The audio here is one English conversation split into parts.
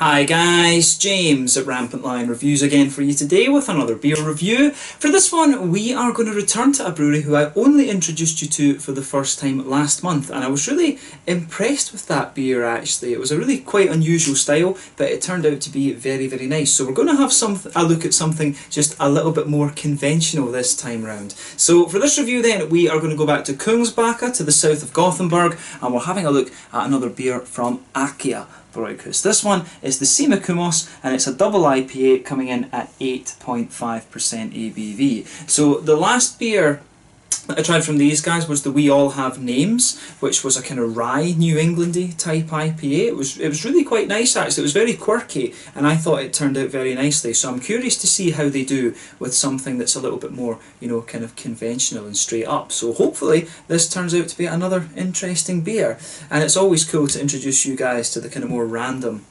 Hi guys, James at RampantLionReviews again for you today with another beer review. For this one we are going to return to a brewery who I only introduced you to for the first time last month, and I was really impressed with that beer actually. It was a really quite unusual style, but it turned out to be very nice. So we're going to have a look at something just a little bit more conventional this time round. So for this review then we are going to go back to Kungsbacka to the south of Gothenburg, and we're having a look at another beer from AKiA Brygghus. This one is the Simekumos, and it's a double IPA coming in at 8.5% ABV. So the last beer that I tried from these guys was the We All Have Names, which was a kind of rye, New Englandy type IPA. It was really quite nice actually. It was very quirky, and I thought it turned out very nicely. So I'm curious to see how they do with something that's a little bit more, you know, kind of conventional and straight up. So hopefully this turns out to be another interesting beer. And it's always cool to introduce you guys to the kind of more random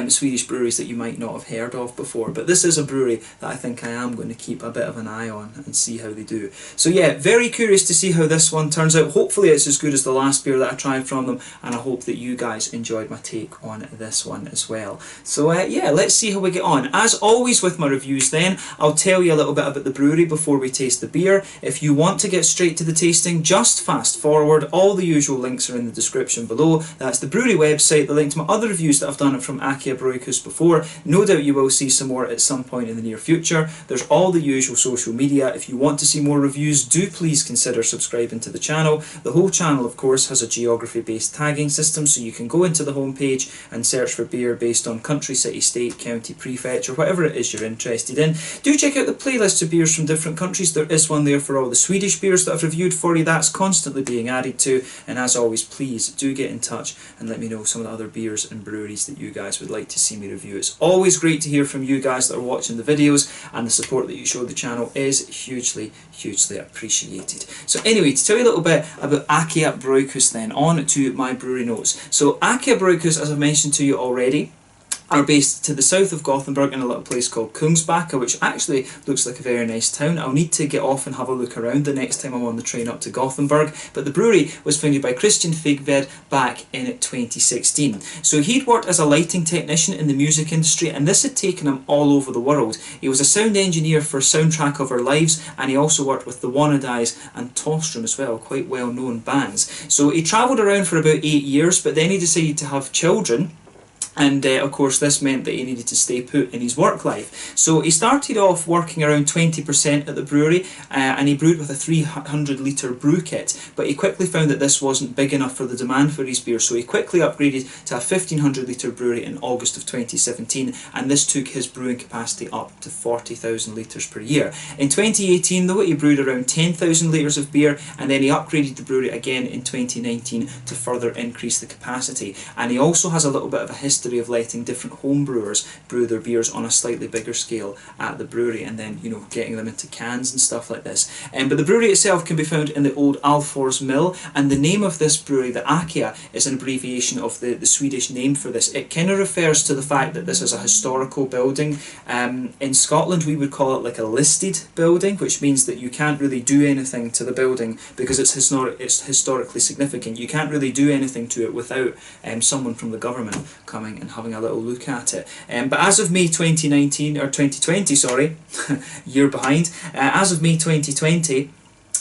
Swedish breweries that you might not have heard of before, but this is a brewery that I think I am going to keep a bit of an eye on and see how they do. So yeah, very curious to see how this one turns out. Hopefully it's as good as the last beer that I tried from them, and I hope that you guys enjoyed my take on this one as well. So yeah, let's see how we get on. As always with my reviews then, I'll tell you a little bit about the brewery before we taste the beer. If you want to get straight to the tasting, just fast forward. All the usual links are in the description below. That's the brewery website, the link to my other reviews that I've done from AKiA Brygghus before. No doubt you will see some more at some point in the near future. There's all the usual social media. If you want to see more reviews, do please consider subscribing to the channel. The whole channel, of course, has a geography-based tagging system, so you can go into the homepage and search for beer based on country, city, state, county, prefecture, whatever it is you're interested in. Do check out the playlist of beers from different countries. There is one there for all the Swedish beers that I've reviewed for you. That's constantly being added to. And as always, please do get in touch and let me know some of the other beers and breweries that you guys would like to see me review. It's always great to hear from you guys that are watching the videos, and the support that you show the channel is hugely appreciated. So anyway, to tell you a little bit about AKiA Brygghus then, on to my brewery notes. So AKiA Brygghus, as I mentioned to you already, are based to the south of Gothenburg in a little place called Kungsbacka, which actually looks like a very nice town. I'll need to get off and have a look around the next time I'm on the train up to Gothenburg. But the brewery was founded by Christian Figved back in 2016. So he'd worked as a lighting technician in the music industry, and this had taken him all over the world. He was a sound engineer for Soundtrack of Our Lives, and he also worked with the Wannadies and Tostrum as well, quite well known bands. So he travelled around for about 8 years, but then he decided to have children. And of course this meant that he needed to stay put in his work life. So he started off working around 20% at the brewery, and he brewed with a 300 litre brew kit, but he quickly found that this wasn't big enough for the demand for his beer, so he quickly upgraded to a 1500 litre brewery in August of 2017, and this took his brewing capacity up to 40,000 litres per year. In 2018 though, he brewed around 10,000 litres of beer, and then he upgraded the brewery again in 2019 to further increase the capacity. And he also has a little bit of a history of letting different home brewers brew their beers on a slightly bigger scale at the brewery, and then, you know, getting them into cans and stuff like this. But the brewery itself can be found in the old Alfors mill, and the name of this brewery, the AKiA, is an abbreviation of the Swedish name for this. It kind of refers to the fact that this is a historical building. In Scotland we would call it like a listed building, which means that you can't really do anything to the building because it's historically significant. You can't really do anything to it without someone from the government coming and having a little look at it. But as of May 2019, or 2020, sorry, year behind, as of May 2020,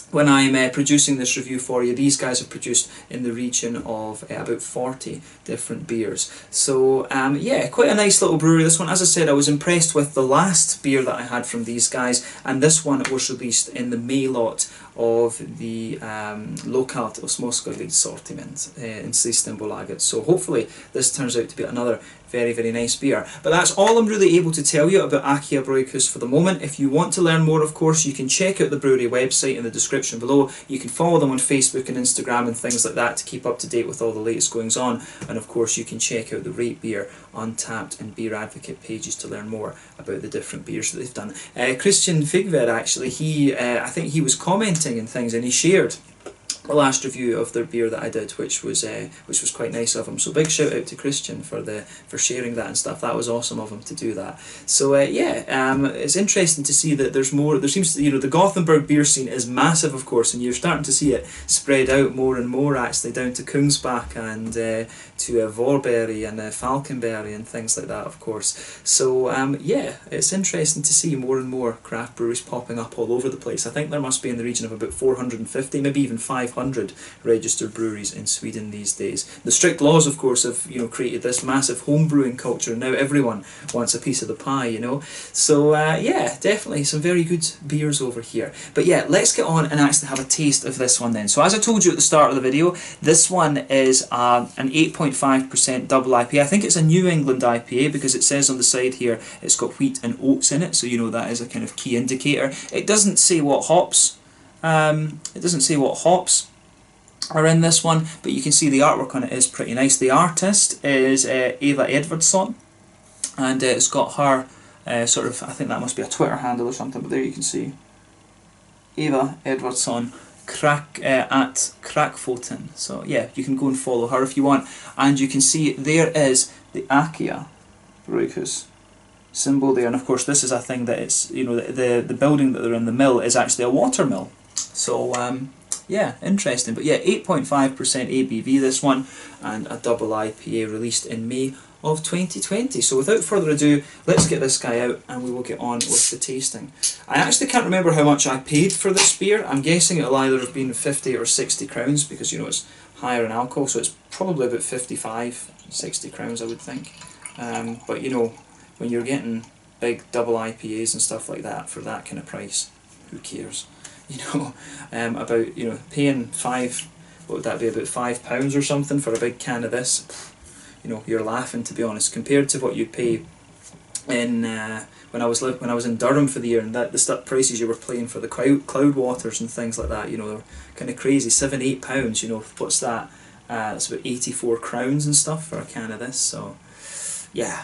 when I'm producing this review for you, these guys have produced in the region of about 40 different beers. So yeah, quite a nice little brewery, this one. As I said, I was impressed with the last beer that I had from these guys, and this one was released in the May lot of the Lokalt och Småskaligt Sortiment in Systembolaget. So hopefully this turns out to be another very nice beer. But that's all I'm really able to tell you about AKiA Brygghus for the moment. If you want to learn more, of course, you can check out the brewery website in the description below. You can follow them on Facebook and Instagram and things like that to keep up to date with all the latest goings on. And of course you can check out the Rate Beer, Untappd and Beer Advocate pages to learn more about the different beers that they've done. Christian Figved actually, I think he was commenting and things, and he shared the last review of their beer that I did, which was quite nice of him. So big shout out to Christian for sharing that and stuff. That was awesome of him to do that. So it's interesting to see that there's more. There seems to, the Gothenburg beer scene is massive, of course, and you're starting to see it spread out more and more actually down to Kungsbacka and to Vorberg and Falkenberg and things like that, of course. So it's interesting to see more and more craft breweries popping up all over the place. I think there must be in the region of about 450, maybe even 500 registered breweries in Sweden these days. The strict laws, of course, have created this massive home brewing culture. Now everyone wants a piece of the pie, So definitely some very good beers over here. But yeah, let's get on and actually have a taste of this one then. So as I told you at the start of the video, this one is an 8.5% double IPA. I think it's a New England IPA because it says on the side here it's got wheat and oats in it, so that is a kind of key indicator. It doesn't say what hops. Are in this one, but you can see the artwork on it is pretty nice. The artist is Eva Edvardsson, and it's got her I think that must be a Twitter handle or something, but there you can see Eva Edvardsson at Krackfoten. So yeah, you can go and follow her if you want, and you can see there is the AKiA Brygghus symbol there, and of course this is a thing that it's the building that they're in, the mill, is actually a water mill. So yeah, interesting. But yeah, 8.5% ABV this one, and a double IPA released in May of 2020. So without further ado, let's get this guy out and we will get on with the tasting. I actually can't remember how much I paid for this beer. I'm guessing it'll either have been 50 or 60 crowns because it's higher in alcohol, so it's probably about 55, 60 crowns I would think. But when you're getting big double IPAs and stuff like that for that kind of price, who cares? About paying what would that be, about £5 or something for a big can of this. You're laughing, to be honest, compared to what you'd pay in when I was in Durham for the year, and the stuff prices you were paying for the cloud waters and things like that. They're kind of crazy, £7-8. What's that? It's about 84 crowns and stuff for a can of this. So yeah.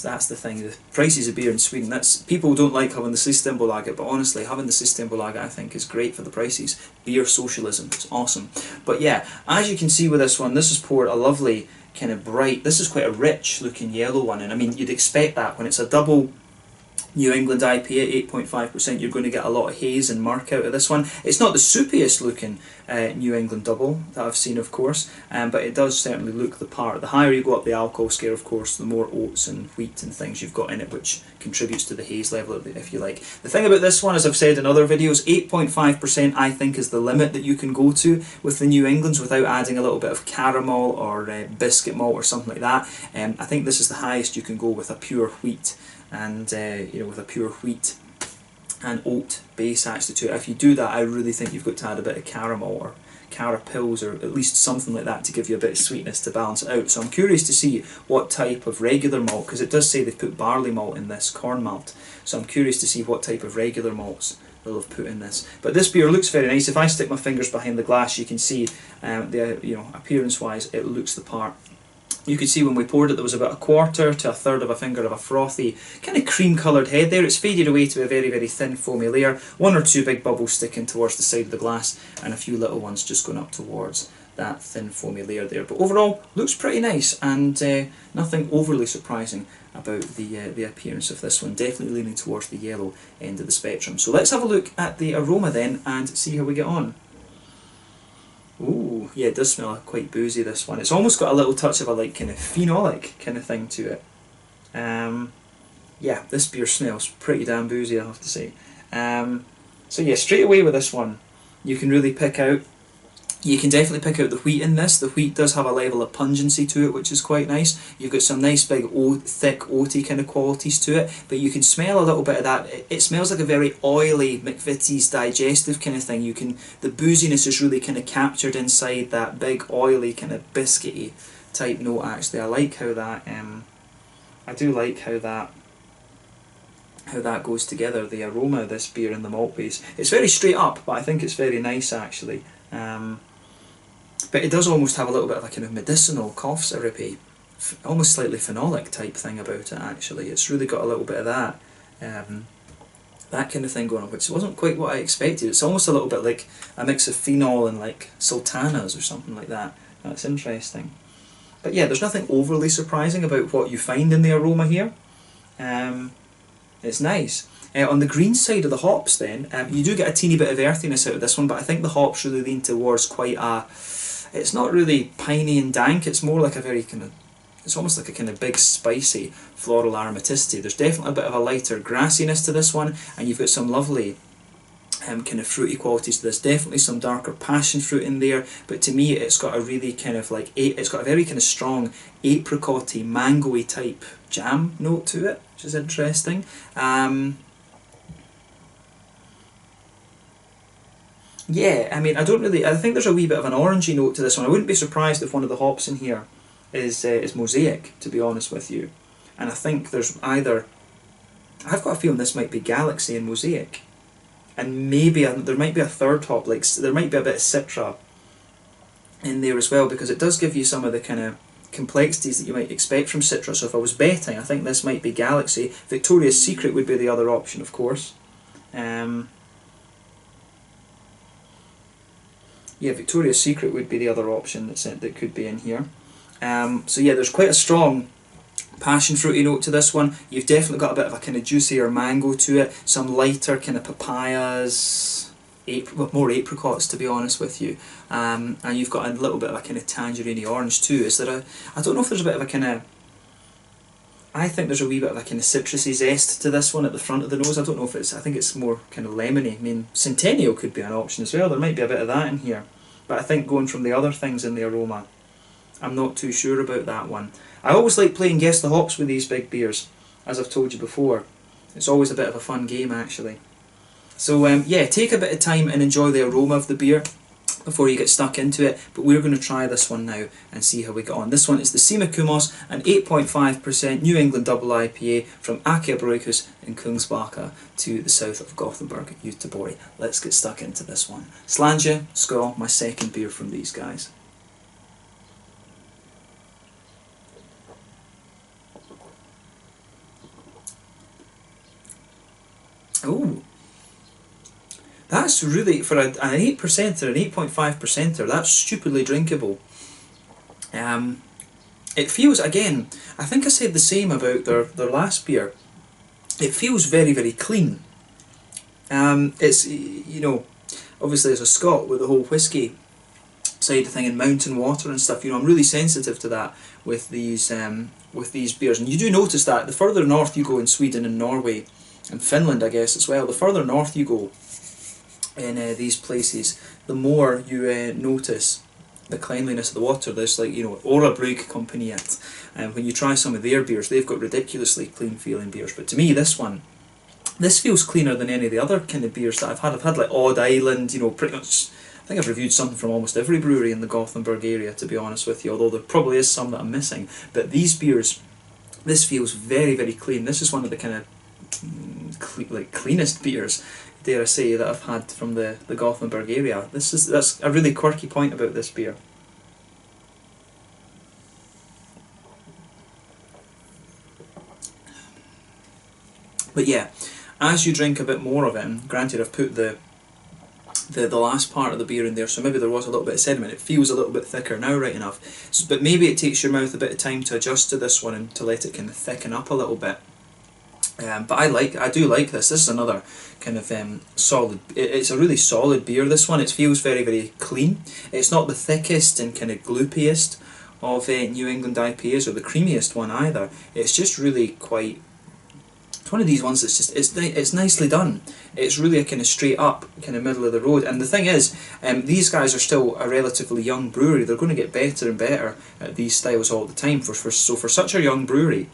That's the thing. The prices of beer in Sweden. People don't like having the Systembolaget, but honestly, having the Systembolaget I think is great for the prices. Beer socialism. It's awesome. But yeah, as you can see with this one, this is poured a lovely kind of bright. This is quite a rich looking yellow one, and I mean you'd expect that when it's a double New England IPA, 8.5%, you're going to get a lot of haze and murk out of this one. It's not the soupiest looking New England double that I've seen, of course, but it does certainly look the part. The higher you go up the alcohol scale, of course, the more oats and wheat and things you've got in it, which contributes to the haze level, if you like. The thing about this one, as I've said in other videos, 8.5% I think is the limit that you can go to with the New Englands without adding a little bit of caramel or biscuit malt or something like that. I think this is the highest you can go with a pure wheat. And with a pure wheat and oat base actually to it. If you do that, I really think you've got to add a bit of caramel or carapils or at least something like that to give you a bit of sweetness to balance it out. So I'm curious to see what type of regular malt, because it does say they've put barley malt in this, corn malt. So I'm curious to see what type of regular malts they'll have put in this. But this beer looks very nice. If I stick my fingers behind the glass, you can see appearance-wise, it looks the part. You could see when we poured it, there was about a quarter to a third of a finger of a frothy, kind of cream coloured head there. It's faded away to a very, very thin foamy layer. One or two big bubbles sticking towards the side of the glass, and a few little ones just going up towards that thin foamy layer there. But overall, looks pretty nice, and nothing overly surprising about the appearance of this one. Definitely leaning towards the yellow end of the spectrum. So let's have a look at the aroma then, and see how we get on. Ooh, yeah, it does smell quite boozy, this one. It's almost got a little touch of a kind of phenolic kind of thing to it. Yeah, this beer smells pretty damn boozy, I have to say. So yeah, straight away with this one, you can really pick out, you can definitely pick out the wheat in this. The wheat does have a level of pungency to it, which is quite nice. You've got some nice big thick oaty kind of qualities to it, but you can smell a little bit of that. It smells like a very oily McVitie's digestive kind of thing. The booziness is really kind of captured inside that big oily kind of biscuity type note. Actually, I like how that I do like how that goes together, the aroma of this beer and the malt base. It's very straight up, but I think it's very nice actually. But it does almost have a little bit of a kind of medicinal cough syrupy, almost slightly phenolic type thing about it actually. It's really got a little bit of that. that kind of thing going on, which wasn't quite what I expected. It's almost a little bit like a mix of phenol and like sultanas or something like that. That's interesting. But yeah, there's nothing overly surprising about what you find in the aroma here. It's nice. On the green side of the hops then, you do get a teeny bit of earthiness out of this one, but I think the hops really lean towards quite a... It's not really piney and dank, it's more like a very kind of... It's almost like a kind of big spicy floral aromaticity. There's definitely a bit of a lighter grassiness to this one, and you've got some lovely kind of fruity qualities to this. Definitely some darker passion fruit in there, but to me it's got a really kind of like... It's got a very kind of strong apricot-y, mango-y type jam note to it, which is interesting. Yeah, I mean, I think there's a wee bit of an orangey note to this one. I wouldn't be surprised if one of the hops in here is Mosaic, to be honest with you. And I think there's either... I've got a feeling this might be Galaxy and Mosaic. And maybe there might be a third hop, like there might be a bit of Citra in there as well, because it does give you some of the kind of complexities that you might expect from Citra. So if I was betting, I think this might be Galaxy. Victoria's Secret would be the other option, of course. Yeah, Victoria's Secret would be the other option that could be in here. So yeah, there's quite a strong passion fruity note to this one. You've definitely got a bit of a kind of juicier mango to it, some lighter kind of papayas, more apricots to be honest with you, and you've got a little bit of a kind of tangerine orange too. I don't know if there's a bit of a kind of... I think there's a wee bit of a kind of citrusy zest to this one at the front of the nose. I don't know if it's... I think it's more kind of lemony. I mean, Centennial could be an option as well. There might be a bit of that in here. But I think going from the other things in the aroma, I'm not too sure about that one. I always like playing Guess the Hops with these big beers, as I've told you before. It's always a bit of a fun game actually. So yeah, take a bit of time and enjoy the aroma of the beer before you get stuck into it, but we're going to try this one now and see how we get on. This one is the Simekumos, an 8.5% New England double IPA from AKiA Brygghus in Kungsbacka to the south of Gothenburg, Göteborg. Let's get stuck into this one. Slanja, Skål, my second beer from these guys. Ooh. That's really, for an 8%er, an 8.5%er, that's stupidly drinkable. It feels, again, I think I said the same about their last beer. It feels very, very clean. It's, you know, obviously as a Scot with the whole whiskey side of thing and mountain water and stuff, you know, I'm really sensitive to that with these beers. And you do notice that the further north you go in Sweden and Norway, and Finland I guess as well, the further north you go in these places, the more you notice the cleanliness of the water. There's like, you know, Ora Brygg Company it, and when you try some of their beers, they've got ridiculously clean feeling beers, but to me this feels cleaner than any of the other kind of beers that I've had. I've had like Odd Island, you know, pretty much, I think I've reviewed something from almost every brewery in the Gothenburg area, to be honest with you, although there probably is some that I'm missing. But these beers, this feels very, very clean. This is one of the kind of cleanest beers, dare I say, that I've had from the Gothenburg area. That's a really quirky point about this beer. But yeah, as you drink a bit more of it, and granted I've put the last part of the beer in there, so maybe there was a little bit of sediment. It feels a little bit thicker now, right enough. So, but maybe it takes your mouth a bit of time to adjust to this one and to let it kind of thicken up a little bit. But I do like this. This is another kind of solid. It's a really solid beer. This one, it feels very, very clean. It's not the thickest and kind of gloopiest of New England IPAs, or the creamiest one either. It's just really quite. It's one of these ones that's just it's nicely done. It's really a kind of straight up, kind of middle of the road. And the thing is, these guys are still a relatively young brewery. They're going to get better and better at these styles all the time. So for such a young brewery,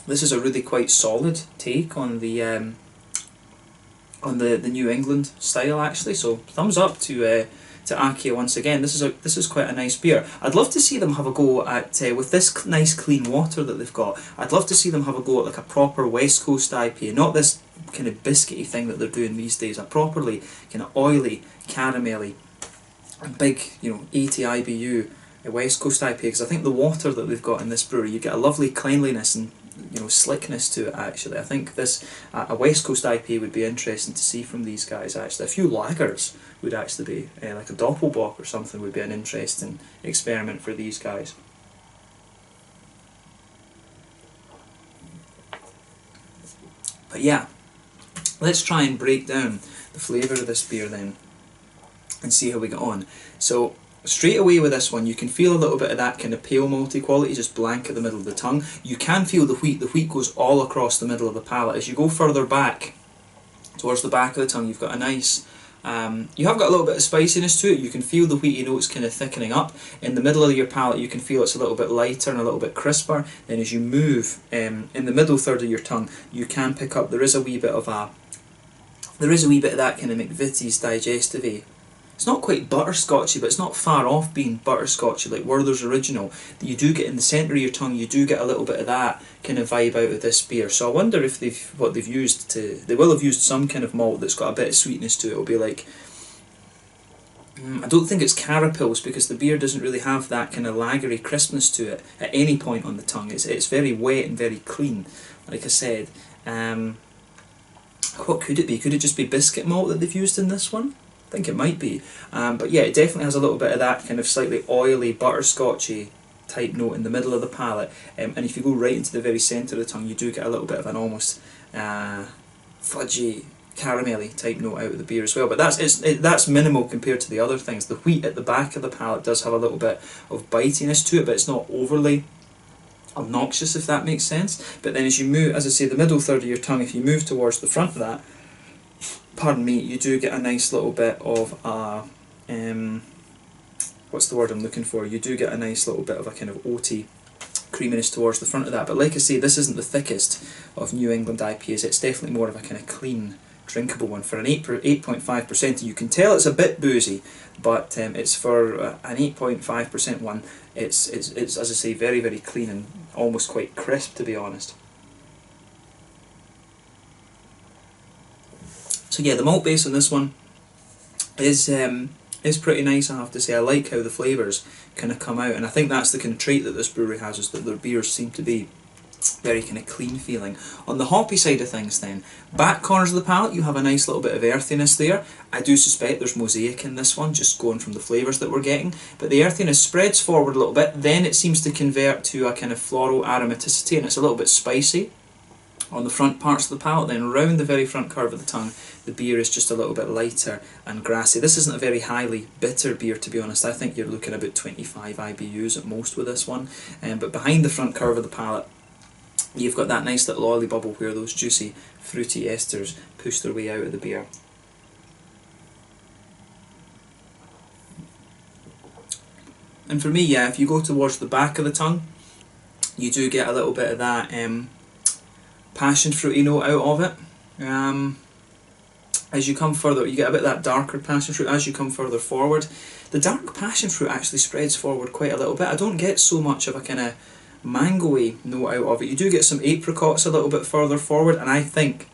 this is a really quite solid take on the New England style actually. So thumbs up to AKiA once again. This is quite a nice beer. I'd love to see them have a go at with this nice clean water that they've got. I'd love to see them have a go at like a proper West Coast IPA, not this kind of biscuity thing that they're doing these days. A properly kind of oily, caramelly, big, you know, 80 IBU West Coast IPA. Because I think the water that they've got in this brewery, you get a lovely cleanliness and you know, slickness to it actually. I think this a West Coast IPA would be interesting to see from these guys actually. A few lagers would actually be like a Doppelbock or something would be an interesting experiment for these guys. But yeah, let's try and break down the flavour of this beer then and see how we get on. So straight away with this one, you can feel a little bit of that kind of pale malty quality just blank at the middle of the tongue. You can feel the wheat. The wheat goes all across the middle of the palate. As you go further back towards the back of the tongue, you've got a nice you have got a little bit of spiciness to it. You can feel the wheaty notes kind of thickening up. In the middle of your palate you can feel it's a little bit lighter and a little bit crisper. Then as you move in the middle third of your tongue, you can pick up, there is a wee bit of that kind of McVitie's digestive-y. It's not quite butterscotchy, but it's not far off being butterscotchy like Werther's Original. That you do get in the centre of your tongue, you do get a little bit of that kind of vibe out of this beer. So I wonder if what they've used to, they will have used some kind of malt that's got a bit of sweetness to it. It'll be like, I don't think it's carapils because the beer doesn't really have that kind of lagery crispness to it at any point on the tongue. It's very wet and very clean, like I said. What could it be? Could it just be biscuit malt that they've used in this one? I think it might be, but yeah, it definitely has a little bit of that kind of slightly oily, butterscotchy type note in the middle of the palate, and if you go right into the very centre of the tongue, you do get a little bit of an almost fudgy, caramelly type note out of the beer as well. But that's minimal compared to the other things. The wheat at the back of the palate does have a little bit of bitiness to it, but it's not overly obnoxious, if that makes sense. But then as you move, as I say, the middle third of your tongue, if you move towards the front of that, pardon me, you do get a nice little bit of what's the word I'm looking for? You do get a nice little bit of a kind of oaty creaminess towards the front of that. But like I say, this isn't the thickest of New England IPAs. It's definitely more of a kind of clean, drinkable one. For an 8.5%, you can tell it's a bit boozy, but it's for an 8.5% one. It's as I say, very, very clean and almost quite crisp, to be honest. So yeah, the malt base on this one is pretty nice, I have to say. I like how the flavours kind of come out, and I think that's the kind of trait that this brewery has, is that their beers seem to be very kind of clean feeling. On the hoppy side of things then, back corners of the palate, you have a nice little bit of earthiness there. I do suspect there's mosaic in this one, just going from the flavours that we're getting, but the earthiness spreads forward a little bit, then it seems to convert to a kind of floral aromaticity, and it's a little bit spicy on the front parts of the palate. Then round the very front curve of the tongue, the beer is just a little bit lighter and grassy. This isn't a very highly bitter beer, to be honest. I think you're looking about 25 IBUs at most with this one. But behind the front curve of the palate, you've got that nice little oily bubble where those juicy, fruity esters push their way out of the beer. And for me, yeah, if you go towards the back of the tongue, you do get a little bit of that passion fruity note out of it. As you come further, you get a bit of that darker passion fruit as you come further forward. The dark passion fruit actually spreads forward quite a little bit. I don't get so much of a kind of mango-y note out of it. You do get some apricots a little bit further forward, and I think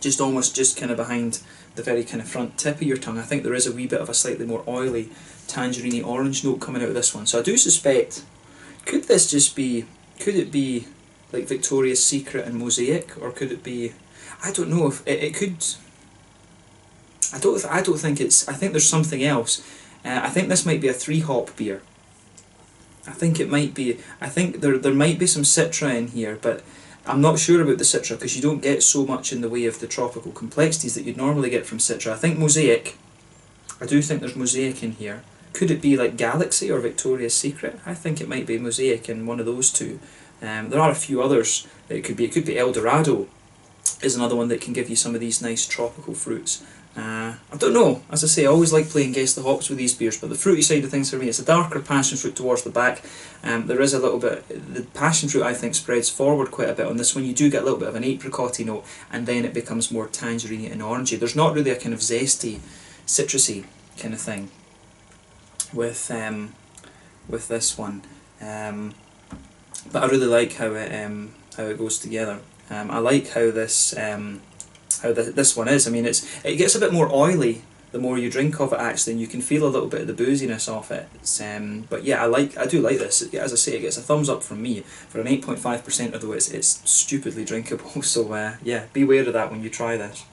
just kind of behind the very kind of front tip of your tongue, I think there is a wee bit of a slightly more oily, tangerine orange note coming out of this one. So I do suspect, could it be like Victoria's Secret and Mosaic, or could it be, I don't know if it could. I don't think it's. I think there's something else. I think this might be a 3-hop beer. I think it might be. I think there might be some Citra in here, but I'm not sure about the Citra because you don't get so much in the way of the tropical complexities that you'd normally get from Citra. I think Mosaic. I do think there's Mosaic in here. Could it be like Galaxy or Victoria's Secret? I think it might be Mosaic in one of those two. There are a few others. It could be El Dorado is another one that can give you some of these nice tropical fruits. I don't know, as I say, I always like playing guess the hops with these beers, but the fruity side of things for me, it's a darker passion fruit towards the back. There is a little bit, the passion fruit I think spreads forward quite a bit on this one. You do get a little bit of an apricot-y note, and then it becomes more tangerine and orangey. There's not really a kind of zesty, citrusy kind of thing with this one, but I really like how it goes together. I like how this one is. I mean, it gets a bit more oily the more you drink of it actually, and you can feel a little bit of the booziness of it. But yeah, I do like this. As I say, it gets a thumbs up from me for an 8.5%, although it's stupidly drinkable. So yeah, beware of that when you try this.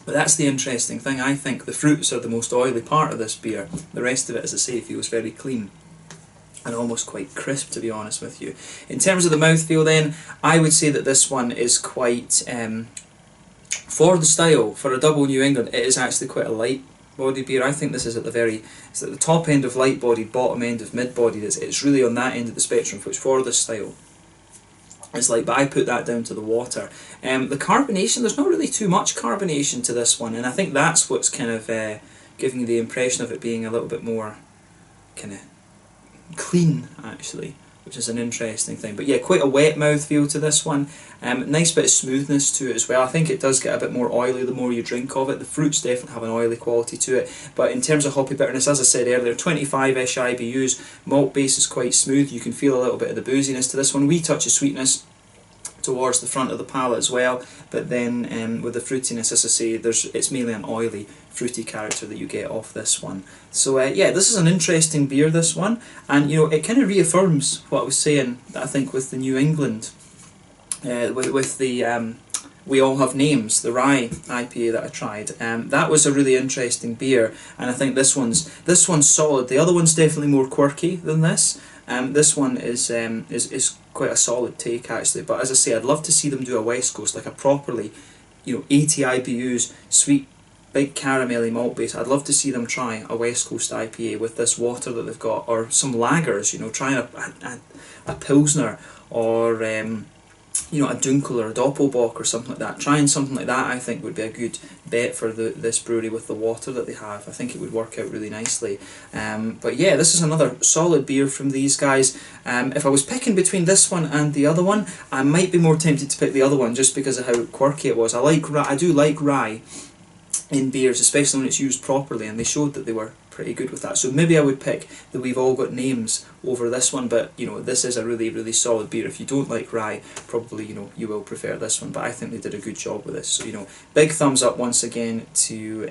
But that's the interesting thing. I think the fruits are the most oily part of this beer. The rest of it, as I say, feels very clean and almost quite crisp, to be honest with you. In terms of the mouthfeel then, I would say that this one is quite, for the style, for a double New England, it is actually quite a light body beer. I think this is it's at the top end of light bodied, bottom end of mid bodied. It's really on that end of the spectrum, which for this style it's like, but I put that down to the water. The carbonation, there's not really too much carbonation to this one, and I think that's what's kind of giving the impression of it being a little bit more kind of clean actually, which is an interesting thing. But yeah, quite a wet mouthfeel to this one. Nice bit of smoothness to it as well. I think it does get a bit more oily the more you drink of it. The fruits definitely have an oily quality to it, but in terms of hoppy bitterness, as I said earlier, 25-ish IBUs, malt base is quite smooth. You can feel a little bit of the booziness to this one, wee touch of sweetness towards the front of the palate as well, but then with the fruitiness, as I say, it's mainly an oily, fruity character that you get off this one. So yeah, this is an interesting beer, this one, and you know, it kind of reaffirms what I was saying, that I think with the New England, with the We All Have Names, the rye IPA that I tried. That was a really interesting beer, and I think this one's solid. The other one's definitely more quirky than this. This one is quite a solid take actually, but as I say, I'd love to see them do a West Coast, like a properly, you know, 80 IBUs, sweet, big caramelly malt base. I'd love to see them try a West Coast IPA with this water that they've got, or some lagers, you know, trying a Pilsner, or you know, a Dunkel or a Doppelbock or something like that. Trying something like that, I think, would be a good bet for this brewery with the water that they have. I think it would work out really nicely. But yeah, this is another solid beer from these guys. If I was picking between this one and the other one, I might be more tempted to pick the other one just because of how quirky it was. I do like rye in beers, especially when it's used properly, and they showed that they were pretty good with that. So maybe I would pick the We've All Got Names over this one, but you know, this is a really, really solid beer. If you don't like rye, probably, you know, you will prefer this one, but I think they did a good job with this. So, you know, big thumbs up once again to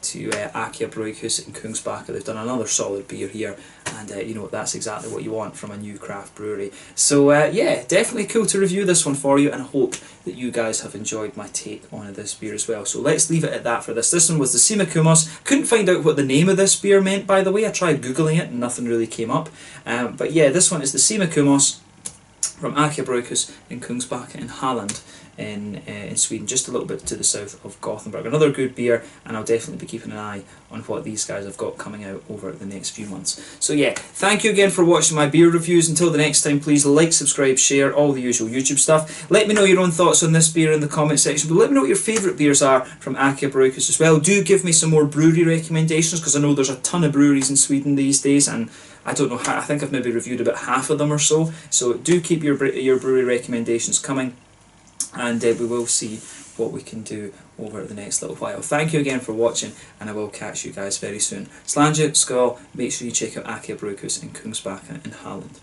AKiA Brygghus in Kungsbacka. They've done another solid beer here, and you know, that's exactly what you want from a new craft brewery. So yeah, definitely cool to review this one for you, and I hope that you guys have enjoyed my take on this beer as well. So let's leave it at that for this. This one was the Simekumos. Couldn't find out what the name of this beer meant, by the way. I tried googling it and nothing really came up. But yeah, this one is the Simekumos from AKiA Brygghus in Kungsbacka in Halland in Sweden, just a little bit to the south of Gothenburg. Another good beer, and I'll definitely be keeping an eye on what these guys have got coming out over the next few months. So yeah, thank you again for watching my beer reviews. Until the next time, please like, subscribe, share, all the usual YouTube stuff. Let me know your own thoughts on this beer in the comment section, but let me know what your favourite beers are from AKiA Brygghus as well. Do give me some more brewery recommendations, because I know there's a ton of breweries in Sweden these days, and I don't know how, I think I've maybe reviewed about half of them or so. So do keep your brewery recommendations coming, and we will see what we can do over the next little while. Thank you again for watching, and I will catch you guys very soon. Slange, Skål, make sure you check out AKiA Brygghus in Kungsbacka in Halland.